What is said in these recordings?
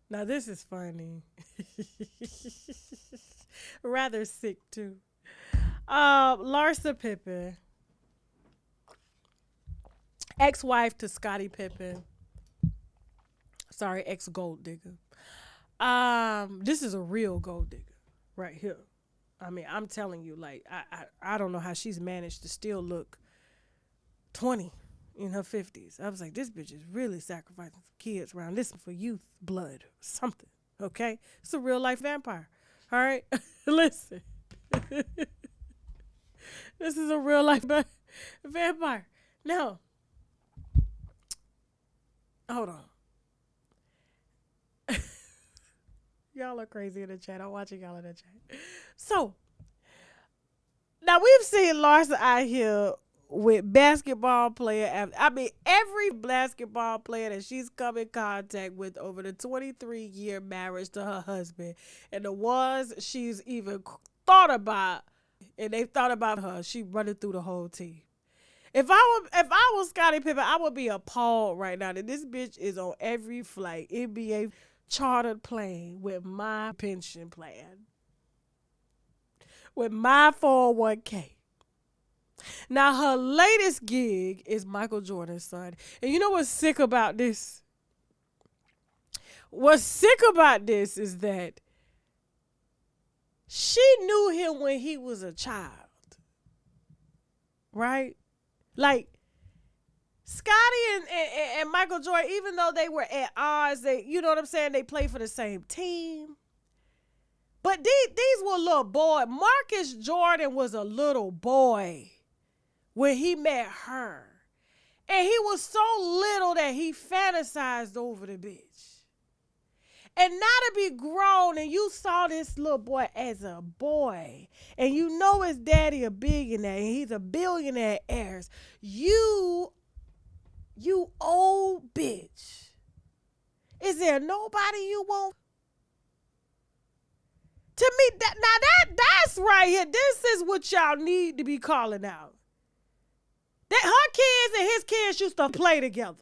Now this is funny. Rather sick too. Larsa Pippen, ex-wife to Scottie Pippen. Sorry, ex-gold digger. This is a real gold digger right here. I mean, I'm telling you, like, I don't know how she's managed to still look 20 in her 50s. I was like, this bitch is really sacrificing some kids around this for youth blood or something. Okay? It's a real life vampire. All right? Listen. This is a real life vampire. Now, hold on. Y'all are crazy in the chat. I'm watching y'all in the chat. So, now we've seen Larsa out here with basketball player after, I mean every basketball player that she's come in contact with over the 23-year marriage to her husband, and the ones she's even thought about, and they thought about her, she running through the whole team. If I was Scottie Pippen, I would be appalled right now that this bitch is on every flight NBA chartered plane with my pension plan, with my 401k. Now her latest gig is Michael Jordan's son. And you know what's sick about this? What's sick about this is that she knew him when he was a child. Right? Like Scotty and Michael Jordan, even though they were at odds, they, you know what I'm saying, they played for the same team. But these were little boy. Marcus Jordan was a little boy when he met her. And he was so little that he fantasized over the bitch. And now to be grown and you saw this little boy as a boy and you know his daddy a billionaire and he's a billionaire heirs, you old bitch. Is there nobody you want? To me, that's right here. This is what y'all need to be calling out. That her kids and his kids used to play together.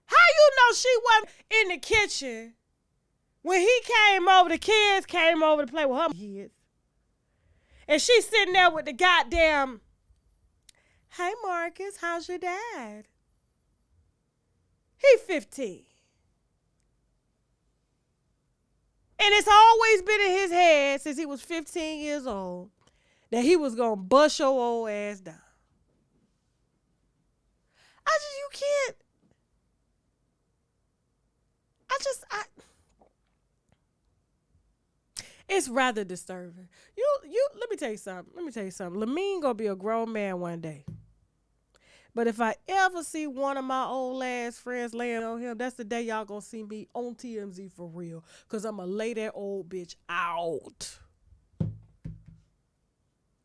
How you know she wasn't in the kitchen when he came over, the kids came over to play with her kids? And she's sitting there with the goddamn, hey Marcus, how's your dad? He 15. And it's always been in his head since he was 15 years old that he was going to bust your old ass down. You can't. It's rather disturbing. Let me tell you something. Lamine gonna be a grown man one day. But if I ever see one of my old ass friends laying on him, that's the day y'all gonna see me on TMZ for real. Cause I'ma lay that old bitch out.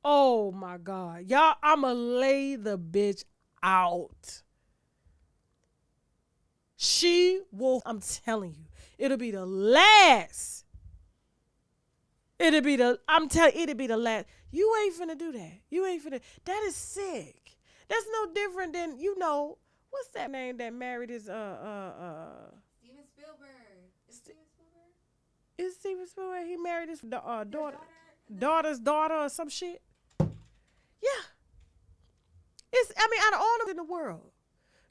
Oh my God. Y'all, I'ma lay the bitch out. She will, I'm telling you, it'll be the last. It'll be the last. You ain't finna do that. That is sick. That's no different than, what's that name that married his, Steven Spielberg. Is Steven Spielberg? He married his daughter's Daughter? daughter or some shit. Yeah. Out of all of them in the world,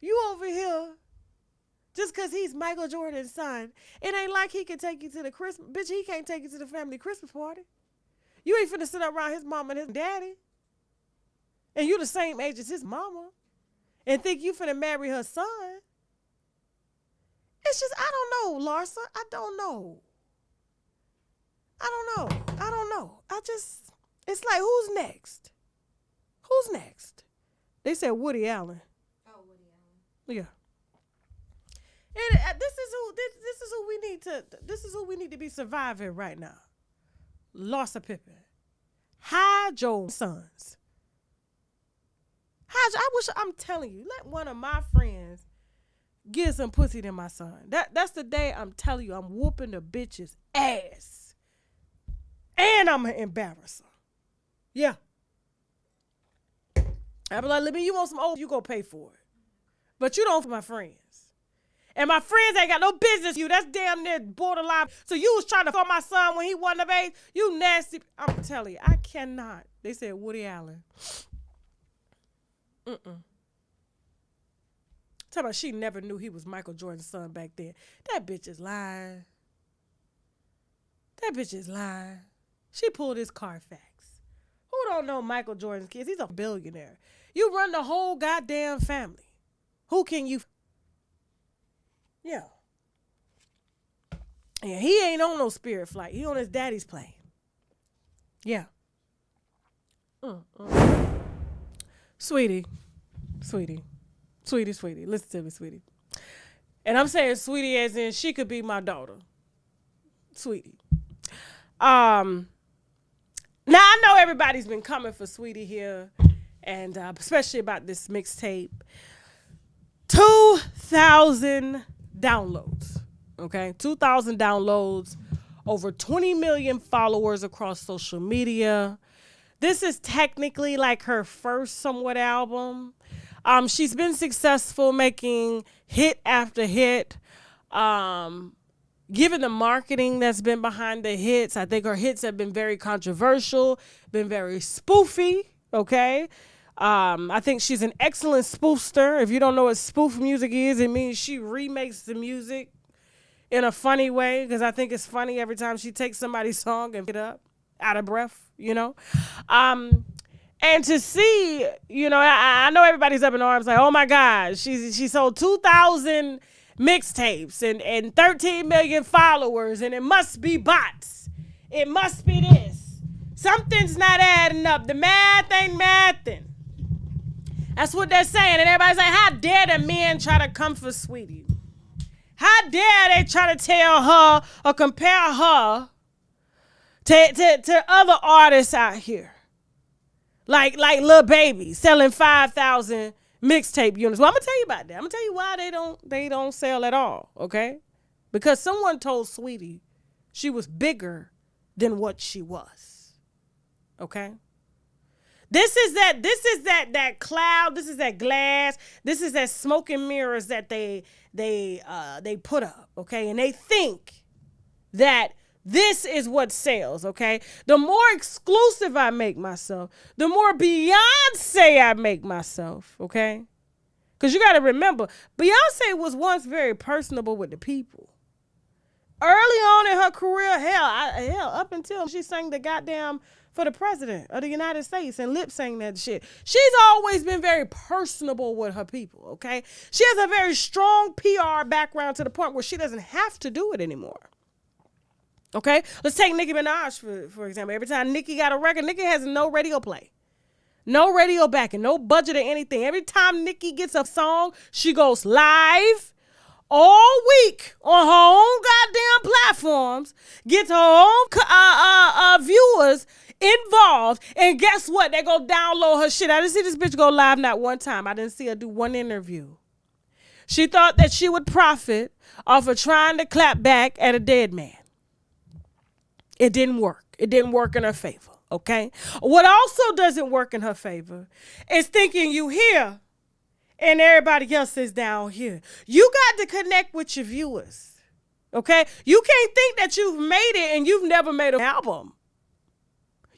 you over here, just because he's Michael Jordan's son, it ain't like he can take you to the Christmas. Bitch, he can't take you to the family Christmas party. You ain't finna sit around his mama and his daddy. And you the same age as his mama. And think you finna marry her son. It's just, I don't know, Larsa. I don't know. It's like, who's next? Who's next? They said Woody Allen. Oh, Woody Allen. Yeah. And this is who we need to be surviving right now. Larsa Pippen. Hide your sons. I'm telling you, let one of my friends get some pussy to my son. That's the day I'm telling you I'm whooping the bitch's ass. And I'm gonna embarrass her. Yeah. I be like, let me, you want some old, you gonna pay for it. But you don't for my friends. And my friends ain't got no business. You, that's damn near borderline. So you was trying to fuck my son when he wasn't of age? You nasty. I'm telling you, I cannot. They said Woody Allen. Tell me she never knew he was Michael Jordan's son back then. That bitch is lying. That bitch is lying. She pulled his Carfax. Who don't know Michael Jordan's kids? He's a billionaire. You run the whole goddamn family. Who can you? Yeah. Yeah, he ain't on no Spirit flight. He on his daddy's plane. Yeah. Sweetie. Listen to me, sweetie. And I'm saying sweetie as in she could be my daughter. Sweetie. Now I know everybody's been coming for Sweetie here, and especially about this mixtape. 2,000 downloads. Okay, 2,000 downloads, over 20 million followers across social media. This is technically like her first somewhat album. She's been successful making hit after hit. Given the marketing that's been behind the hits, I think her hits have been very controversial, been very spoofy, okay? I think she's an excellent spoofster. If you don't know what spoof music is, it means she remakes the music in a funny way, because I think it's funny every time she takes somebody's song and get up, out of breath, you know? And to see, you know, I know everybody's up in arms like, oh my God, she sold 2,000 mixtapes and 13 million followers, and it must be bots. It must be this. Something's not adding up. The math ain't mathing. That's what they're saying. And everybody's like, how dare the men try to come for Sweetie? How dare they try to tell her or compare her to other artists out here? Like Lil Baby selling 5,000 mixtape units. Well, I'm gonna tell you about that. I'm gonna tell you why they don't sell at all, okay? Because someone told Sweetie she was bigger than what she was. Okay? This is that cloud, this is that glass, this is that smoke and mirrors that they put up, okay? And they think that this is what sells, okay? The more exclusive I make myself, the more Beyonce I make myself, okay? Because you got to remember, Beyonce was once very personable with the people. Early on in her career, hell, up until she sang the goddamn for the president of the United States and lip sang that shit. She's always been very personable with her people, okay? She has a very strong PR background to the point where she doesn't have to do it anymore. Okay, let's take Nicki Minaj for example. Every time Nicki got a record, Nicki has no radio play, no radio backing, no budget or anything. Every time Nicki gets a song, she goes live all week on her own goddamn platforms, gets her own viewers involved, and guess what? They go download her shit. I didn't see this bitch go live not one time. I didn't see her do one interview. She thought that she would profit off of trying to clap back at a dead man. It didn't work. It didn't work in her favor, okay? What also doesn't work in her favor is thinking you here and everybody else is down here. You got to connect with your viewers, okay? You can't think that you've made it and you've never made an album.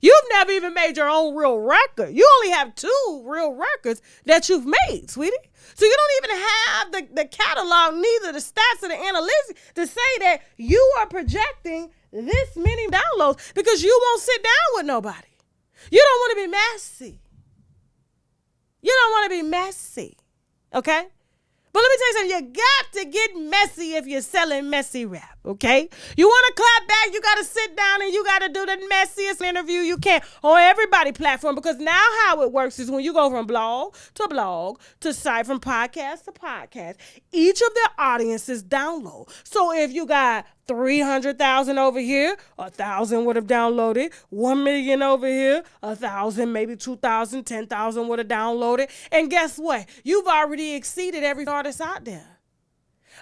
You've never even made your own real record. You only have 2 real records that you've made, sweetie. So you don't even have the catalog, neither the stats or the analytics to say that you are projecting this many downloads because you won't sit down with nobody. You don't want to be messy. You don't want to be messy, okay? But let me tell you something. You got to get messy if you're selling messy rap, okay? You want to clap back, you got to sit down and you got to do the messiest interview you can on everybody's platform, because now how it works is when you go from blog, to site, from podcast to podcast, each of their audiences download. So if you got 300,000 over here, 1,000 would have downloaded. 1 million over here, 1,000, maybe 2,000, 10,000 would have downloaded. And guess what? You've already exceeded every artist out there.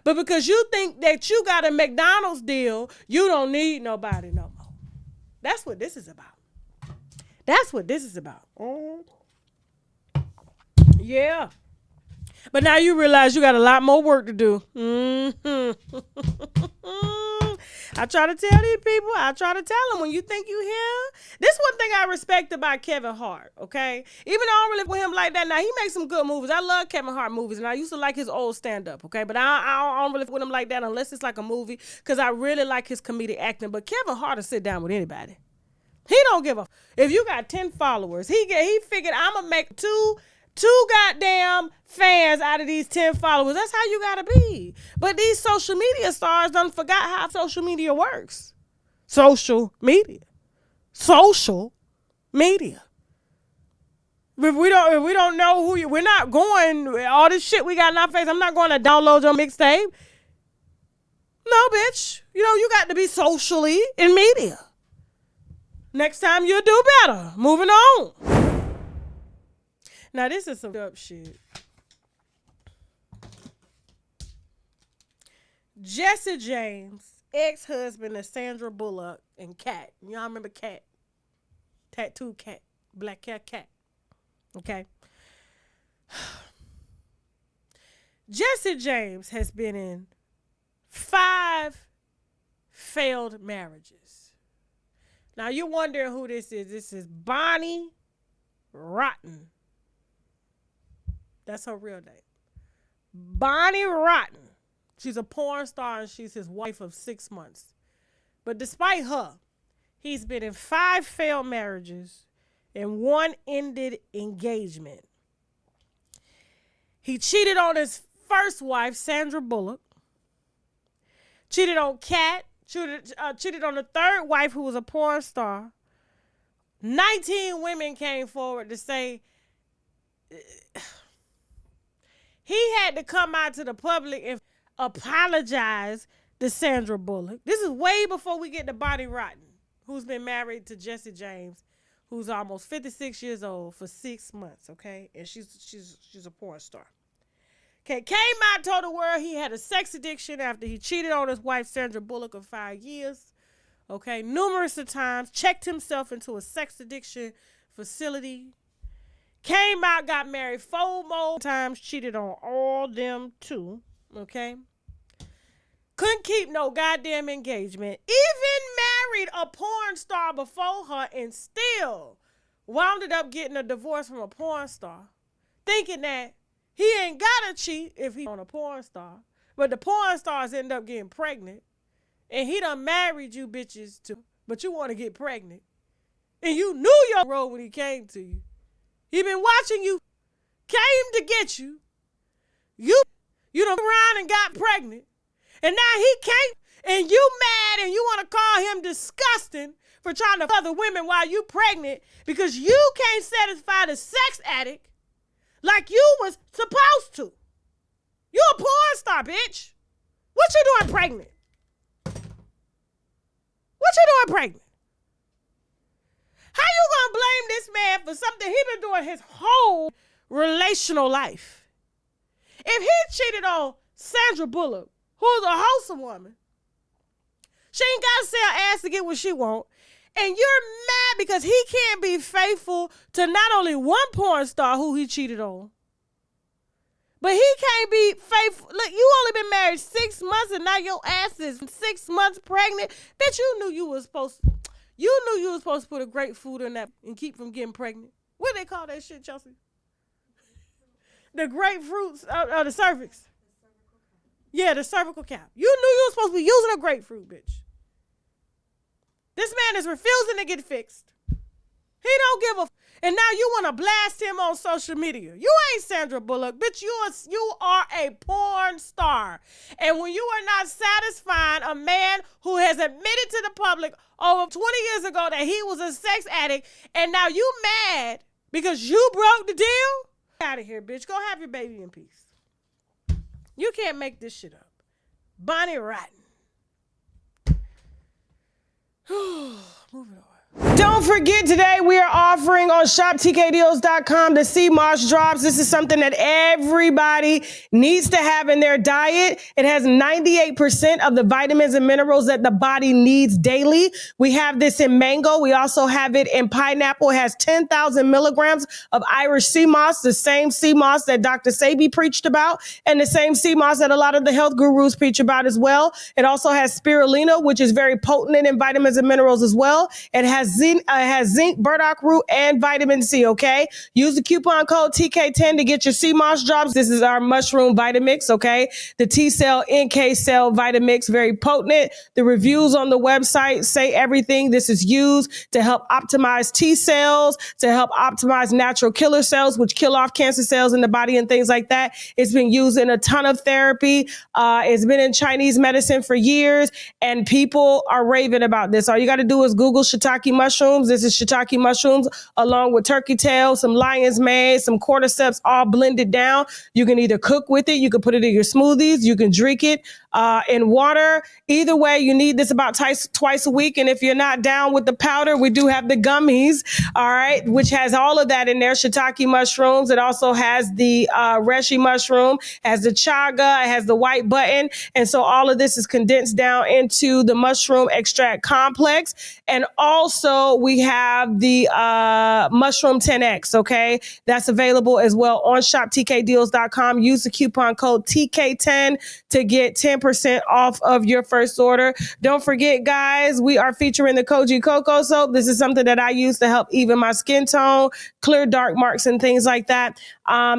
But because you think that you got a McDonald's deal, you don't need nobody no more. That's what this is about. That's what this is about. Yeah. But now you realize you got a lot more work to do. I try to tell these people. I try to tell them when you think you here. This one thing I respect about Kevin Hart, okay? Even though I don't really with him like that, now he makes some good movies. I love Kevin Hart movies, and I used to like his old stand-up, okay? But I don't really with him like that unless it's like a movie, because I really like his comedic acting. But Kevin Hart will sit down with anybody. He don't give a. If you got 10 followers, he figured I'm going to make two goddamn fans out of these 10 followers. That's how you gotta be. But these social media stars done forgot how social media works. Social media. If we don't know who you, we're not going, all this shit we got in our face, I'm not going to download your mixtape. No, bitch. You got to be socially in media. Next time you'll do better. Moving on. Now, this is some up shit. Jesse James, ex-husband of Sandra Bullock and Cat. Y'all remember Cat? Tattoo Cat. Black hair cat. Okay. Jesse James has been in 5 failed marriages. Now, you're wondering who this is. This is Bonnie Rotten. That's her real name. Bonnie Rotten. She's a porn star and she's his wife of 6 months. But despite her, he's been in 5 failed marriages and 1 ended engagement. He cheated on his first wife, Sandra Bullock. Cheated on Kat. Cheated on the 3rd wife, who was a porn star. 19 women came forward to say he had to come out to the public and apologize to Sandra Bullock. This is way before we get to Bonnie Rotten, who's been married to Jesse James, who's almost 56 years old for 6 months, okay? And she's a porn star. Okay, came out, told the world he had a sex addiction after he cheated on his wife, Sandra Bullock, of 5 years. Okay, numerous of times, checked himself into a sex addiction facility. Came out, got married 4 more times, cheated on all them too, okay? Couldn't keep no goddamn engagement. Even married a porn star before her and still wound up getting a divorce from a porn star. Thinking that he ain't gotta cheat if he's on a porn star. But the porn stars end up getting pregnant. And he done married you bitches too. But you want to get pregnant. And you knew your role when he came to you. He been watching you, came to get you. You done around and got pregnant. And now he can't, and you mad and you want to call him disgusting for trying to other women while you pregnant because you can't satisfy the sex addict like you was supposed to. You a porn star, bitch. What you doing pregnant? What you doing pregnant? How you gonna blame this man for something he been doing his whole relational life? If he cheated on Sandra Bullock, who's a wholesome woman, she ain't gotta sell ass to get what she want, and you're mad because he can't be faithful to not only one porn star who he cheated on, but he can't be faithful. Look, you only been married 6 months and now your ass is 6 months pregnant. Bitch, you knew you was supposed to put a grapefruit in that and keep from getting pregnant. What do they call that shit, Chelsea? The grapefruits, the cervix. Yeah, the cervical cap. You knew you were supposed to be using a grapefruit, bitch. This man is refusing to get fixed. He don't give a and now you want to blast him on social media. You ain't Sandra Bullock, bitch. You are a porn star. And when you are not satisfying a man who has admitted to the public over 20 years ago that he was a sex addict, and now you mad because you broke the deal? Get out of here, bitch. Go have your baby in peace. You can't make this shit up. Bonnie Rotten. Moving on. Don't forget, today we are offering on shoptkdeals.com the sea moss drops. This is something that everybody needs to have in their diet. It has 98% of the vitamins and minerals that the body needs daily. We have this in mango. We also have it in pineapple. It has 10,000 milligrams of Irish sea moss, the same sea moss that Dr. Sabi preached about, and the same sea moss that a lot of the health gurus preach about as well. It also has spirulina, which is very potent in vitamins and minerals as well. It has zinc, burdock root, and vitamin C, okay? Use the coupon code TK10 to get your sea moss drops. This is our mushroom Vitamix, okay? The T-cell, NK cell Vitamix, very potent. The reviews on the website say everything. This is used to help optimize T cells, to help optimize natural killer cells, which kill off cancer cells in the body and things like that. It's been used in a ton of therapy. It's been in Chinese medicine for years, and people are raving about this. All you got to do is Google shiitake mushrooms. This is shiitake mushrooms along with turkey tail, some lion's mane, some cordyceps, all blended down. You can either cook with it, you can put it in your smoothies, you can drink it in water. Either way, you need this about twice a week. And if you're not down with the powder, we do have the gummies, all right, which has all of that in there. Shiitake mushrooms. It also has the reishi mushroom, has the chaga, it has the white button. And so all of this is condensed down into the mushroom extract complex. And also we have the mushroom 10X, okay? That's available as well on shoptkdeals.com. Use the coupon code TK10 to get 10% off of your first order. Don't forget, guys, we are featuring the Koji Cocoa Soap. This is something that I use to help even my skin tone, clear dark marks and things like that.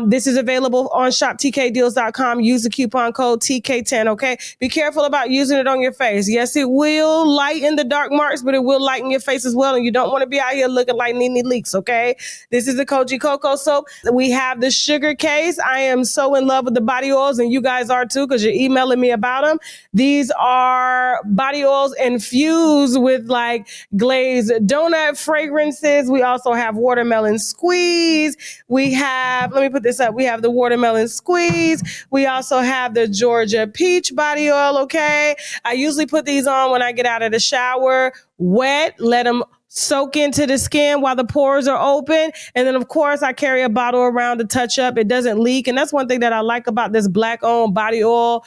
This is available on shoptkdeals.com. Use the coupon code TK10, okay? Be careful about using it on your face. Yes, it will lighten the dark marks, but it will lighten your face as well, and you don't want to be out here looking like Nene Leakes, okay? This is the Koji Cocoa Soap. We have the sugar case. I am so in love with the body oils, and you guys are too, because you're emailing me about them. These are body oils infused with like glazed donut fragrances. We also have watermelon squeeze. We have, let me put this up. We have the watermelon squeeze. We also have the Georgia peach body oil, okay? I usually put these on when I get out of the shower, wet, let them soak into the skin while the pores are open. And then, of course, I carry a bottle around to touch up. It doesn't leak. And that's one thing that I like about this Black-owned body oil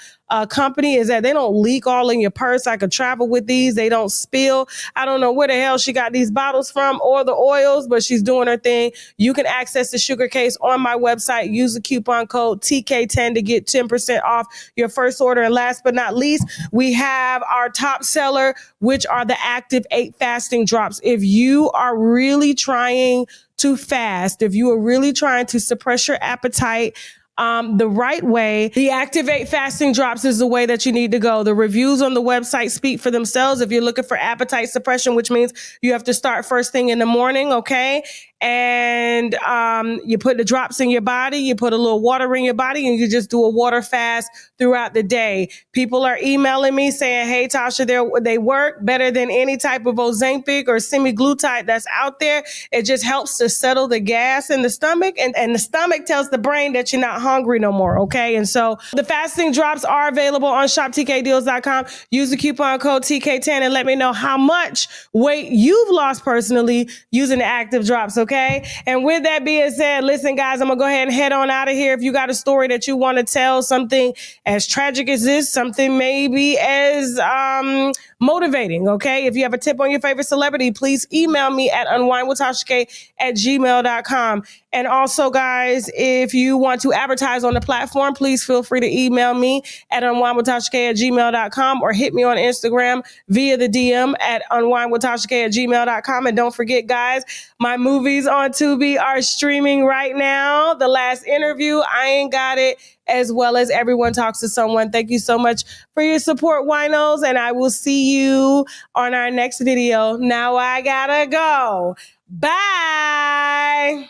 company is that they don't leak all in your purse. I could travel with these. They don't spill. I don't know where the hell she got these bottles from or the oils, but she's doing her thing. You can access the sugar case on my website. Use the coupon code TK10 to get 10% off your first order. And last but not least, we have our top seller, which are the Active 8 fasting drops. If you are really trying to fast, if you are really trying to suppress your appetite, the right way, the Active 8 fasting drops is the way that you need to go. The reviews on the website speak for themselves. If you're looking for appetite suppression, which means you have to start first thing in the morning, okay? And you put the drops in your body, you put a little water in your body, and you just do a water fast throughout the day. People are emailing me saying, hey, Tasha, they work better than any type of Ozempic or semaglutide that's out there. It just helps to settle the gas in the stomach, and the stomach tells the brain that you're not hungry no more, okay? And so the fasting drops are available on shoptkdeals.com. Use the coupon code TK10 and let me know how much weight you've lost personally using the active drops, okay? And with that being said, listen, guys, I'm going to go ahead and head on out of here. If you got a story that you want to tell, something as tragic as this, something maybe as motivating, okay? If you have a tip on your favorite celebrity, please email me at unwindwithtasha@gmail.com. And also, guys, if you want to advertise on the platform, please feel free to email me at unwindwithtasha@gmail.com or hit me on Instagram via the DM at unwindwithtasha@gmail.com. And don't forget, guys, my movies on Tubi are streaming right now. The Last Interview, I Ain't Got It, as well as Everyone Talks to Someone. Thank you so much for your support, winos, and I will see you on our next video. Now I gotta go. Bye.